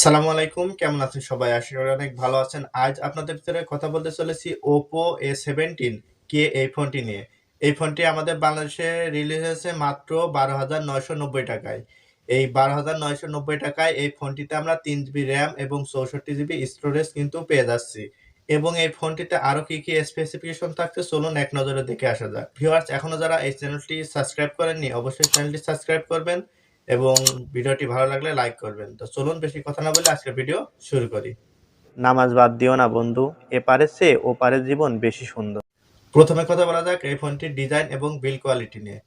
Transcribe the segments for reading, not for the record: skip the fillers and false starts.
আসসালামু আলাইকুম, কেমন আছেন সবাই? আশা করি অনেক ভালো আছেন। আজ আপনাদের ভিতরে কথা বলতে চলেছি Oppo A17k এই ফোনটি নিয়ে। এই ফোনটি আমাদের বাংলাদেশে রিলিজ হয়েছে মাত্র 12,990 টাকায়। এই 12,990 টাকায় এই ফোনটিতে আমরা 3 জিবি র্যাম এবং 64 জিবি স্টোরেজ কিন্তু পেয়ে যাচ্ছি। এবং এই ফোনটিতে আরো কি কি স্পেসিফিকেশন থাকছে চলুন এক নজরে দেখে আসা যাক। ভিউয়ার্স, এখনো যারা এই চ্যানেলটি সাবস্ক্রাইব করেননি অবশ্যই চ্যানেলটি সাবস্ক্রাইব করবেন এবং ভিডিওটি ভালো লাগলে লাইক করবেন। তো চলুন বেশি কথা না বলে আজকের ভিডিও শুরু করি। নামাজ বাদ দিও না বন্ধু, এপারের চেয়ে ওপারের জীবন বেশি সুন্দর। প্রথমে কথা বলা যাক এই ফোনটির ডিজাইন এবং বিল্ড কোয়ালিটি নিয়ে।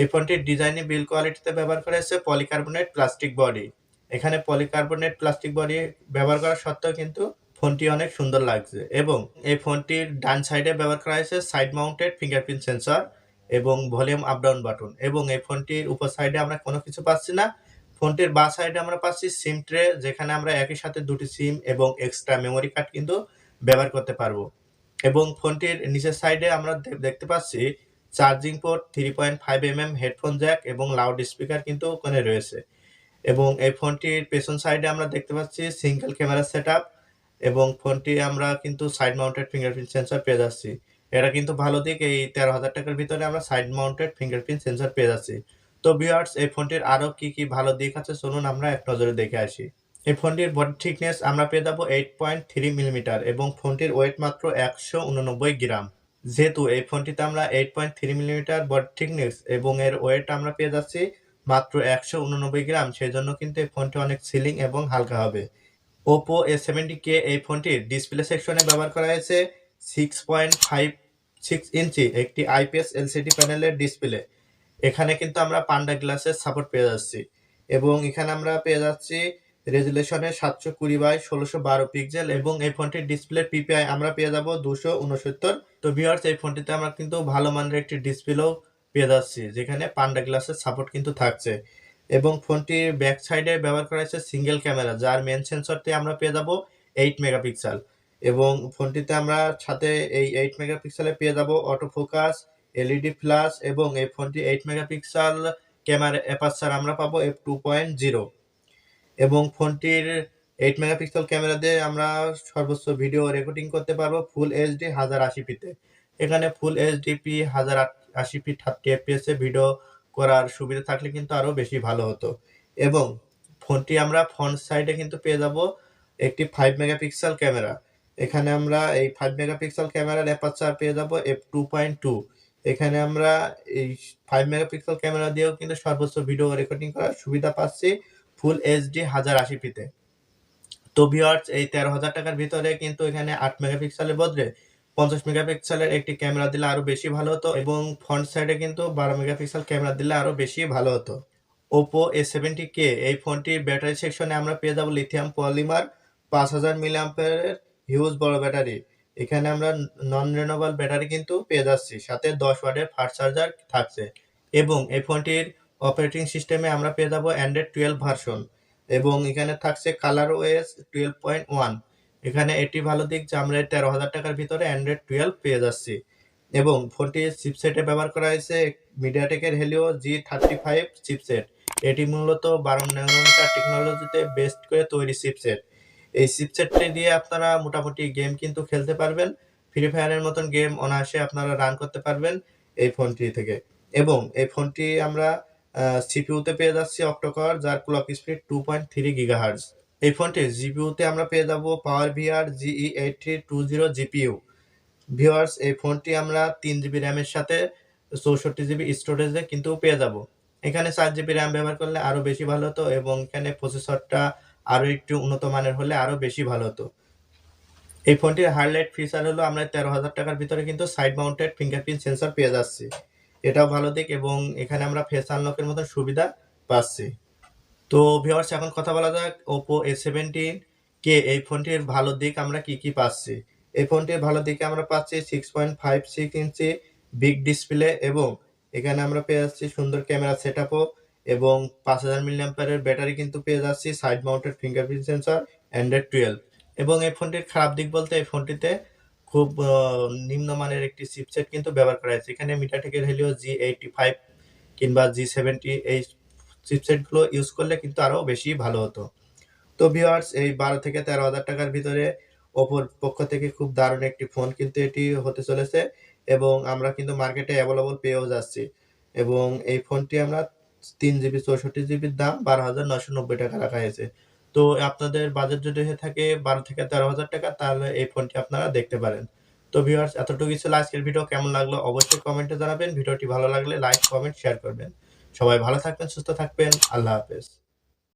এই ফোনটির ডিজাইনে বিল্ড কোয়ালিটিতে ব্যবহার করা হয়েছে পলিকার্বনেট প্লাস্টিক বডি। এখানে পলিকার্বনেট প্লাস্টিক বডি ব্যবহার করা সত্ত্বেও কিন্তু ফোনটি অনেক সুন্দর লাগছে। এবং এই ফোনটির ডান সাইডে ব্যবহার করা হয়েছে সাইড মাউন্টেড ফিঙ্গারপ্রিন্ট সেন্সর এবং ভলিউম আপ ডাউন বাটন। এবং এই ফোনটির উপর সাইডে আমরা কোনো কিছু পাচ্ছি না। ফোনটির বাঁ সাইডে আমরা পাচ্ছি সিম ট্রে, যেখানে আমরা একই সাথে দুটি সিম এবং এক্সট্রা মেমোরি কার্ড কিন্তু ব্যবহার করতে পারবো। এবং ফোনটির নিচের সাইডে আমরা দেখতে পাচ্ছি charging port, 3.5 mm headphone Jack এবং লাউড স্পিকার কিন্তু ওখানে রয়েছে। এবং এই ফোনটির পেছন সাইডে আমরা দেখতে পাচ্ছি সিঙ্গেল ক্যামেরা সেটআপ এবং ফোনটি আমরা কিন্তু সাইড মাউন্টেড ফিঙ্গারপ্রিন্ট সেন্সর পেয়ে যাচ্ছি। এটা কিন্তু ভালো দিক, এই 13,000 টাকার ভিতরে আমরা সাইড মাউন্টেড ফিঙ্গারপ্রিন্ট সেন্সর পেয়ে যাচ্ছি। তো ভিউয়ার্স, এই ফোনটির আরো কি কি ভালো দিক আছে চলুন আমরা এক নজরে দেখে আসি। এই ফোনটির বডি থিকনেস আমরা পেয়ে যাবো 8.3 mm এবং ফোনটির ওয়েট মাত্র 189 গ্রাম। যেহেতু এই ফোনটিতে আমরা 8.3 mm বডি থিকনেস এবং এর ওয়েট আমরা পেয়ে যাচ্ছি মাত্র 189 গ্রাম, সেই জন্য কিন্তু এই ফোনটি অনেক সিলিং এবং হালকা হবে। Oppo A17k এই ফোনটির ডিসপ্লে সেকশনে ব্যবহার করা হয়েছে 6.56 ইঞ্চি একটি IPS LCD প্যানেলের ডিসপ্লে। এখানে কিন্তু আমরা পান্ডা গ্লাসের সাপোর্ট পেয়ে যাচ্ছি এবং এখানে আমরা পেয়ে যাচ্ছি রেজুলেশনে 720x1612 পিক্সেল এবং এই ফোনটির ডিসপ্লে PPI আমরা পেয়ে যাব 269। তো ভিউয়ার্স, এই ফোনটিতে আমরা কিন্তু ভালো মানের একটি ডিসপ্লেও পেয়ে যাচ্ছি, যেখানে পান্ডা গ্লাসের সাপোর্ট কিন্তু থাকছে। এবং ফোনটির ব্যাক সাইডে ব্যবহার করা হয়েছে সিঙ্গেল ক্যামেরা, যার মেন সেন্সরটি আমরা পেয়ে যাব 8 মেগাপিক্সেল। এবং ফোনটিতে আমরা সাথে এই 8 মেগাপিক্সেলে পেয়ে যাব অটো ফোকাস, এলইডি ফ্ল্যাশ এবং এই ফোনটি 8 মেগাপিক্সেল ক্যামেরা অ্যাপারচার আমরা পাবো f2.0। এবং ফোনটির 8 মেগাপিক্সেল ক্যামেরা দিয়ে আমরা সর্বোচ্চ ভিডিও রেকর্ডিং করতে পারবো ফুল এইচডি 1080p-তে। এখানে ফুল এইচডিপি 1080p 30 fps এ ভিডিও করার সুবিধা থাকলে কিন্তু আরো বেশি ভালো হতো। এবং ফোনটি আমরা ফ্রন্ট সাইডে কিন্তু পেয়ে যাব একটি 5 মেগাপিক্সেল ক্যামেরা। এখানে আমরা এই 5 মেগাপিক্সেল ক্যামেরার অ্যাপারচার পেয়ে যাব f2.2। এখানে আমরা এই 5 মেগাপিক্সেল ক্যামেরা দিয়েও কিন্তু সর্বোচ্চ ভিডিও রেকর্ডিং করার সুবিধা পাচ্ছি ফুল এইচডি 1080p-তে। তো ভিউয়ার্স, এই 13,000 টাকার ভিতরে কিন্তু এখানে 8 মেগাপিক্সেলের বদলে 50 মেগাপিক্সেলের একটি ক্যামেরা দিলে আরো বেশি ভালো হতো এবং ফ্রন্ট সাইডে কিন্তু 12 মেগাপিক্সেল ক্যামেরা দিলে আরো বেশি ভালো হতো। Oppo A17k এই ফোনটির ব্যাটারি সেকশনে আমরা পেয়ে যাব লিথিয়াম পলিমার 5000 মিলিঅ্যাম্পিয়ারের হিউজ বড় ব্যাটারি। এখানে আমরা নন রিনিউয়েবল ব্যাটারি কিন্তু পেয়ে যাচ্ছি, সাথে 10 ওয়াটের ফাস্ট চার্জার থাকছে। এবং এই ফোনটির অপারেটিং সিস্টেমে আমরা পেয়ে যাব অ্যান্ড্রয়েড 12 ভার্সন এবং এখানে থাকছে কালার ওএস 12.1। এখানে এটি ভালো দিক যে আমরা 13,000 টাকার ভিতরে অ্যান্ড্রয়েড 12 পেয়ে যাচ্ছি। এবং ফোনটির চিপসেটে ব্যবহার করা হয়েছে মিডিয়াটেকের হেলিও G35 চিপসেট। এটি মূলত 12 ন্যানোমিটার টেকনোলজিতে বেস্ট করে তৈরি চিপসেট। এই চিপসেটটি দিয়ে আপনারা মোটামুটি গেম কিন্তু খেলতে পারবেন, ফ্রি ফায়ারের মতন গেম অনায়াসে আপনারা রান করতে পারবেন এই ফোনটি থেকে। এবং এই ফোনটি আমরা সিপিইউতে পেয়ে যাচ্ছি অক্টোকর, যার ক্লক স্পিড 2.3 GHz। এই ফোনটির জিপিইউতে আমরা পেয়ে যাব পাওয়ার ভিআর GE8320 জিপিইউ। ভিউয়ার্স, এই ফোনটি আমরা 3 জিবি র্যামের সাথে 64 জিবি স্টোরেজে কিন্তু পেয়ে যাব। এখানে 4 জিবি র্যাম ব্যবহার করলে আরো বেশি ভালো হতো এবং এখানে প্রসেসরটা আরো একটু উন্নত মানের হলে আরো বেশি ভালো হতো। এই ফোনটির হাইলাইট ফিচার হলো আমরা 13,000 টাকার ভিতরে কিন্তু সাইড মাউন্টেড ফিঙ্গারপ্রিন্ট সেন্সর পেয়ে যাচ্ছি, এটাও ভালো দিক। এবং এখানে আমরা ফেস আনলকের মতো সুবিধা পাচ্ছি। তো ভিউয়ার্স, এখন কথা বলা যাক Oppo A17k এই ফোনটির ভালো দিক আমরা কি কি পাচ্ছি। এই ফোনটির ভালো দিকে আমরা পাচ্ছি 6.56 ইঞ্চি বিগ ডিসপ্লে এবং এখানে আমরা পেয়ে যাচ্ছি সুন্দর ক্যামেরা সেটআপও এবং 5000 মিলিঅ্যাম্পিয়ারের ব্যাটারি কিন্তু পেয়ে যাচ্ছি, side mounted fingerprint sensor, Android 12। এবং এই ফোনটির খারাপ দিক বলতে এই ফোনটিতে খুব নিম্নমানের একটি চিপসেট কিন্তু ব্যবহার করা হয়েছে। এখানে মিডিয়াটেকের হেলিও G85 কিংবা G70 এই চিপসেটগুলো ইউজ করলে কিন্তু আরো বেশি ভালো হতো। তো ভিউয়ার্স, এই 12 থেকে 13 হাজার টাকার ভিতরে ওপোর পক্ষ থেকে খুব দারুণ একটি ফোন কিন্তু এটি হতে চলেছে, এবং আমরা কিন্তু মার্কেটে অ্যাভেলেবল পেয়েও যাচ্ছি। এবং এই ফোনটি আমরা 3 জিবি 64 জিবির দাম 12,990 টাকা রাখা হয়েছে। তো আপনাদের বাজেট যদি হয়ে থাকে 12 থেকে 13 হাজার টাকা, তাহলে এই ফোনটি আপনারা দেখতে পারেন। তো ভিউয়ার্স, এতটুকু ছিল আজকের ভিডিও। কেমন লাগলো অবশ্যই কমেন্টে জানাবেন। ভিডিওটি ভালো লাগলে লাইক, কমেন্ট, শেয়ার করবেন। সবাই ভালো থাকবেন, সুস্থ থাকবেন। আল্লাহ হাফেজ।